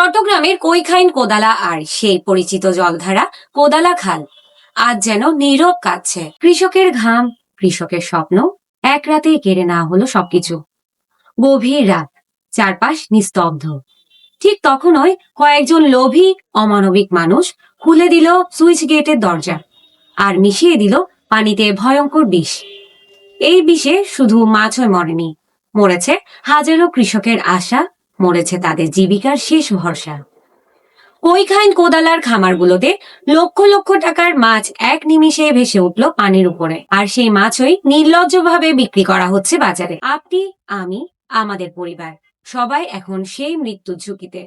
চট্টগ্রামের কৈখাইন কোদালা আর সেই পরিচিত জলধারা কোদালা খাল আজ যেন নীরব কাঁদছে। কৃষকের ঘাম, কৃষকের স্বপ্ন এক রাতেই কেড়ে নেওয়া হলো সবকিছু। গভীর রাত, চারপাশ নিস্তব্ধ। ঠিক তখনই কয়েকজন লোভী অমানবিক মানুষ খুলে দিল সুইচ গেটের দরজা আর মিশিয়ে দিল পানিতে ভয়ঙ্কর বিষ। এই বিষে শুধু মাছই মরেনি, মরেছে হাজারো কৃষকের আশা, মরেছে তাদের জীবিকার শেষ ভরসা। কৈখাইন কোদালার খামারগুলোতে লক্ষ লক্ষ টাকার মাছ এক নিমিষে ভেসে উঠল পানির উপরে, আর সেই মাছই নির্লজ্জভাবে বিক্রি করা হচ্ছে বাজারে। আপনি, আমি, আমাদের পরিবার সবাই এখন সেই মৃত্যুর ঝুঁকিতে।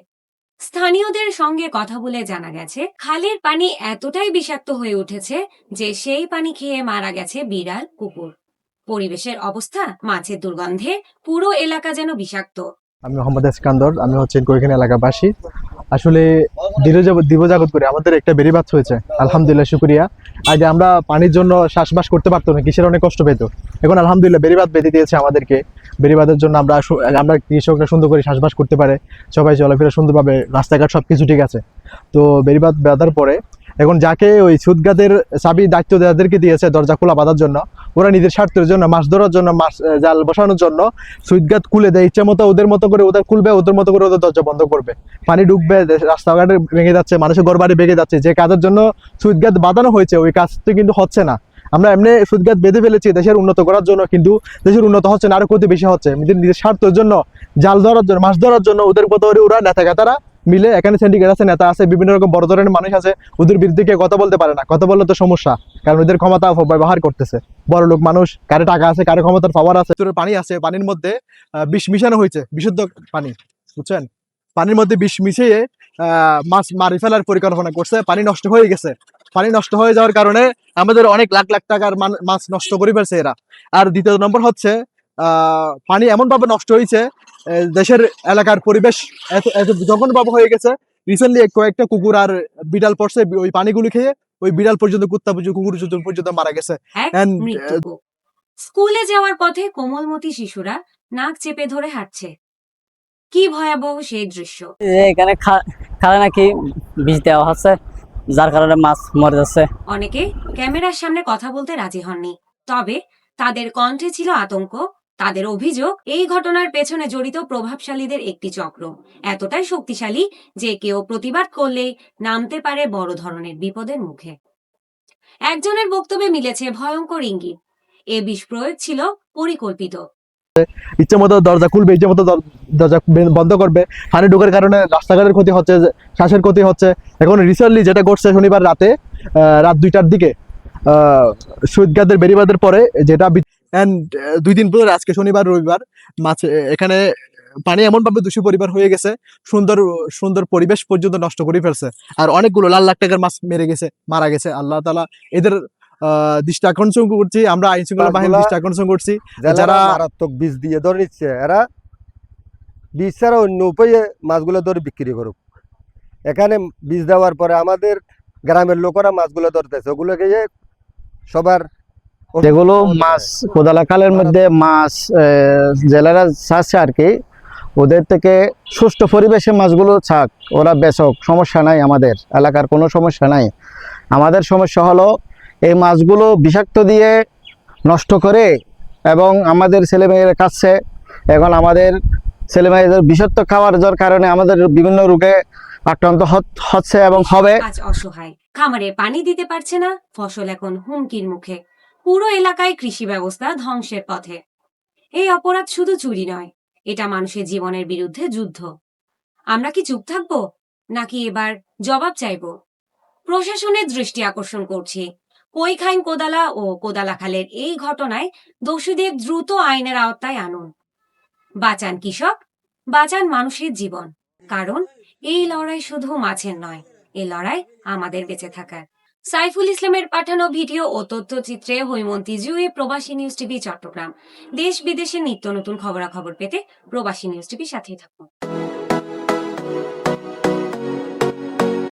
স্থানীয়দের সঙ্গে কথা বলে জানা গেছে, খালের পানি এতটাই বিষাক্ত হয়ে উঠেছে যে সেই পানি খেয়ে মারা গেছে বিড়াল, কুকুর। পরিবেশের অবস্থা, মাছের দুর্গন্ধে পুরো এলাকা যেন বিষাক্ত। আমি মোহাম্মদ এসকান্দর, আমি হচ্ছেন কৈখান এলাকাবাসী। আসলে দিবজাগত করে আমাদের একটা বেড়িবাঁধ হয়েছে, আলহামদুলিল্লাহ, শুকরিয়া। আগে আমরা পানির জন্য শ্বাসবাস করতে পারতো না, কিসের অনেক কষ্ট পেত। এখন আলহামদুলিল্লাহ বেড়িবাঁধ বেঁধে দিয়েছে আমাদেরকে। বেড়িবাঁধের জন্য আমরা কৃষকরা সুন্দর করে শ্বাসবাস করতে পারে, সবাই চলাফেরা সুন্দরভাবে, রাস্তাঘাট সবকিছু ঠিক আছে। তো বেড়িবাঁধ বাঁধার পরে এখন যাকে ওই সুদগাদের চাবি দায়িত্ব যাদেরকে দিয়েছে দরজা খোলা বাঁধার জন্য, ওরা নিজের স্বার্থের জন্য, মাছ ধরার জন্য, মাছ জাল বসানোর জন্য সুইটগাত খুলে দেয় ইচ্ছা মতো। ওদের মতো করে ওদের খুলবে, ওদের মতো করে ওদের দরজা বন্ধ করবে। পানি ঢুকবে, রাস্তাঘাটে ভেঙে যাচ্ছে, মানুষের ঘর বাড়ি ভেঙে যাচ্ছে। যে কাজের জন্য সুইটগাত বাঁধানো হয়েছে ওই কাজটা কিন্তু হচ্ছে না। আমরা এমনি সুদগাত বেঁধে ফেলেছি দেশের উন্নত করার জন্য, কিন্তু দেশের উন্নত হচ্ছে না, আরো ক্ষতি বেশি হচ্ছে। নিজের স্বার্থের জন্য, জাল ধরার জন্য, মাছ ধরার জন্য ওদের মতো করে ওরা নেতাগাতারা মিলে, এখানে সিন্ডিকেট আছে, নেতা আছে, বিভিন্ন রকম বড় ধরনের মানুষ আছে, ওদের বিরুদ্ধে কেউ কথা বলতে পারে না। কথা বললে তো সমস্যা, কারণ ওদের ক্ষমতা ব্যবহার করতেছে। বড় লোক মানুষ, কারে টাকা আছে, কারে ক্ষমতার পাওয়ার আছে। পানি আছে, পানির মধ্যে বিষ মিশানো হয়েছে, বিশুদ্ধ পানি, বুঝছেন? পানির মধ্যে বিষ মিশিয়ে মাছ মারি ফেলার পরিকল্পনা করছে। পানি নষ্ট হয়ে গেছে। পানি নষ্ট হয়ে যাওয়ার কারণে আমাদের অনেক লাখ লাখ টাকার মাছ নষ্ট করে ফেলছে এরা। আর দ্বিতীয় নম্বর হচ্ছে পানি এমন ভাবে নষ্ট হয়েছে, দেশের এলাকার পরিবেশ এত জঘন্যভাবে হয়ে গেছে। রিসেন্টলি কয়েকটা কুকুর আর বিড়াল পড়ছে ওই পানিগুলো খেয়ে, ওই বিড়াল পর্যন্ত, কুত্তা পর্যন্ত, কুকুর পর্যন্ত মারা গেছে। স্কুলে যাওয়ার পথে কোমলমতি শিশুরা নাক চেপে ধরে হাঁটছে। কি ভয়াবহ সেই দৃশ্য! এখানে খালে নাকি বিষ দেওয়া হচ্ছে, যার কারণে মাছ মরে যাচ্ছে। অনেকে ক্যামেরার সামনে কথা বলতে রাজি হননি, তবে তাদের কণ্ঠে ছিল আতঙ্ক। তাদের অভিযোগ, এই ঘটনার পেছনে জড়িত প্রভাবশালীদের একটি চক্র এতটাই শক্তিশালী যে কেউ প্রতিবাদ করলেই নামতে পারে বড় ধরনের বিপদের মুখে। একজনের বক্তব্যে মিলেছে ভয়ঙ্কর ইঙ্গিত। এ বিষ প্রয়োগ ছিল পরিকল্পিত। ইচ্ছে মতো দরজা খুলবে, ইচ্ছে মতো দরজা বন্ধ করবে। পানি ঢোকার কারণে রাস্তাঘাটের ক্ষতি হচ্ছে, শ্বাসের ক্ষতি হচ্ছে। এখন রিসেন্টলি যেটা ঘটছে, শনিবার রাতে রাত 2টার দিকে সুইটগাদের বেড়িবাঁধের পরে, যেটা 2 দিন পরে আজকে শনিবার রবিবার মাছ এখানে পানি এমন ভাবে দূষিত পরিবার হয়ে গেছে, সুন্দর সুন্দর পরিবেশ পর্যন্ত নষ্ট করে ফেলছে। আর অনেকগুলো লাখ লাখ টাকার মাছ মারা গেছে। আল্লাহ তাআলা এদের দৃষ্টি আকর্ষণ করছি, আমরা আইন শৃঙ্খলা বাহিনীর দৃষ্টি আকর্ষণ করছি, যারা মারাত্মক বীজ দিয়ে ধরে নিচ্ছে। এরা বীজ ছাড়া অন্য উপায়ে মাছগুলো ধরে বিক্রি করুক। এখানে বীজ দেওয়ার পরে আমাদের গ্রামের লোকেরা মাছগুলো ধরতেছে, ওগুলো খেয়ে সবার যেগুলো মাছ কোদালা খালের মধ্যে মাছ জেলেরা ছাড়ছে আর কি, ওদের থেকে সুষ্ঠু পরিবেশে মাছগুলো ছাক, ওরা বেচক, সমস্যা নাই। আমাদের এলাকার কোনো সমস্যা নাই। আমাদের সমস্যা হলো এই মাছগুলো বিষাক্ত দিয়ে নষ্ট করে এবং আমাদের ছেলেমেয়েরা খাচ্ছে। এখন আমাদের ছেলেমেয়েদের বিষাক্ত খাওয়ার যার কারণে আমাদের বিভিন্ন রোগে আক্রান্ত হচ্ছে এবং হবে। আজ অসহায়, খামারে পানি দিতে পারছে না, ফসল এখন হুমকির মুখে। পুরো এলাকায় কৃষি ব্যবস্থা ধ্বংসের পথে। এই অপরাধ শুধু চুরি নয়, এটা মানুষের জীবনের বিরুদ্ধে যুদ্ধ। আমরা কি চুপ থাকবো, নাকি এবার জবাব চাইবো? প্রশাসনের দৃষ্টি আকর্ষণ করছি, কৈখাইন কোদালা ও কোদালা খালের এই ঘটনায় দোষীদের দ্রুত আইনের আওতায় আনুন। বাঁচান কৃষক, বাঁচান মানুষের জীবন, কারণ এই লড়াই শুধু মাছের নয়, এই লড়াই আমাদের বেঁচে থাকার। সাইফুল ইসলামের পাঠানো ভিডিও ও তথ্যচিত্রে হৈমন্তী জুই, প্রবাসী নিউজ টিভি, চট্টগ্রাম। দেশ বিদেশের নিত্য নতুন খবরাখবর পেতে প্রবাসী নিউজ টিভির সাথেই থাকুন।